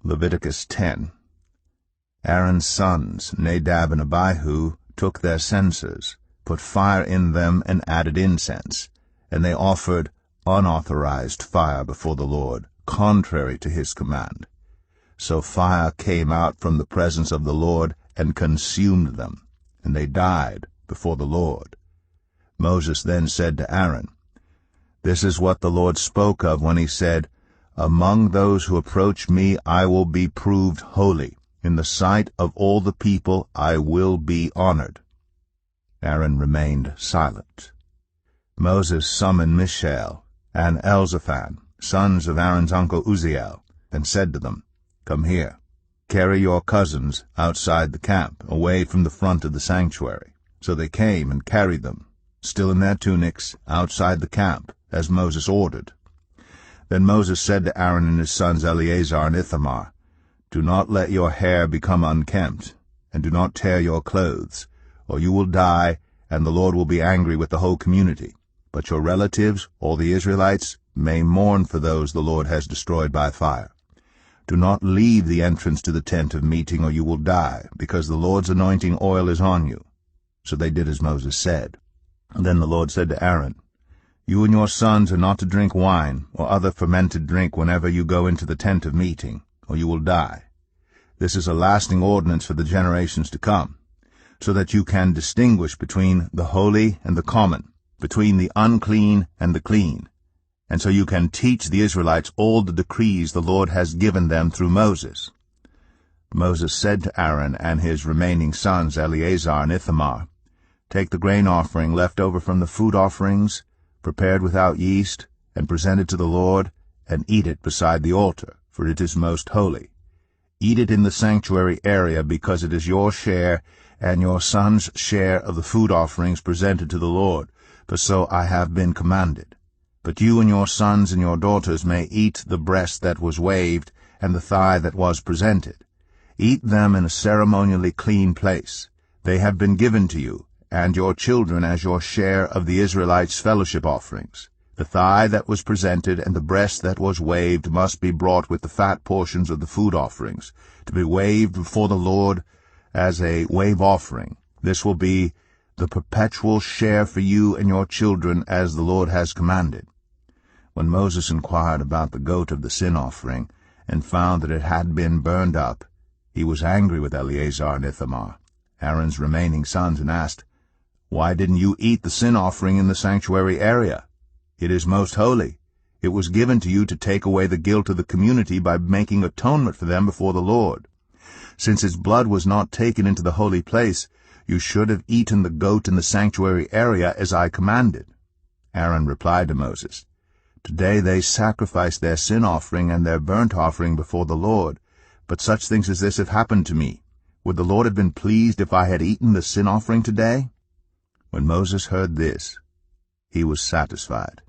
Leviticus 10. Aaron's sons, Nadab and Abihu, took their censers, put fire in them, and added incense, and they offered unauthorized fire before the Lord, contrary to his command. So fire came out from the presence of the Lord and consumed them, and they died before the Lord. Moses then said to Aaron, "This is what the Lord spoke of when he said, 'Among those who approach me I will be proved holy. In the sight of all the people I will be honored.'" Aaron remained silent. Moses summoned Mishael and Elzaphan, sons of Aaron's uncle Uzziel, and said to them, "Come here. Carry your cousins outside the camp, away from the front of the sanctuary." So they came and carried them, still in their tunics, outside the camp, as Moses ordered. Then Moses said to Aaron and his sons Eleazar and Ithamar, "Do not let your hair become unkempt, and do not tear your clothes, or you will die, and the Lord will be angry with the whole community. But your relatives, all the Israelites, may mourn for those the Lord has destroyed by fire. Do not leave the entrance to the tent of meeting, or you will die, because the Lord's anointing oil is on you." So they did as Moses said. And then the Lord said to Aaron, "You and your sons are not to drink wine or other fermented drink whenever you go into the tent of meeting, or you will die. This is a lasting ordinance for the generations to come, so that you can distinguish between the holy and the common, between the unclean and the clean, and so you can teach the Israelites all the decrees the Lord has given them through Moses." Moses said to Aaron and his remaining sons Eleazar and Ithamar, "Take the grain offering left over from the food offerings, prepared without yeast, and presented to the Lord, and eat it beside the altar, for it is most holy. Eat it in the sanctuary area, because it is your share and your son's share of the food offerings presented to the Lord, for so I have been commanded. But you and your sons and your daughters may eat the breast that was waved and the thigh that was presented. Eat them in a ceremonially clean place. They have been given to you, and your children as your share of the Israelites' fellowship offerings. The thigh that was presented and the breast that was waved must be brought with the fat portions of the food offerings, to be waved before the Lord as a wave offering. This will be the perpetual share for you and your children, as the Lord has commanded." When Moses inquired about the goat of the sin offering, and found that it had been burned up, he was angry with Eleazar and Ithamar, Aaron's remaining sons, and asked, "Why didn't you eat the sin offering in the sanctuary area? It is most holy. It was given to you to take away the guilt of the community by making atonement for them before the Lord. Since its blood was not taken into the holy place, you should have eaten the goat in the sanctuary area as I commanded." Aaron replied to Moses, "Today they sacrifice their sin offering and their burnt offering before the Lord, but such things as this have happened to me. Would the Lord have been pleased if I had eaten the sin offering today?" When Moses heard this, he was satisfied.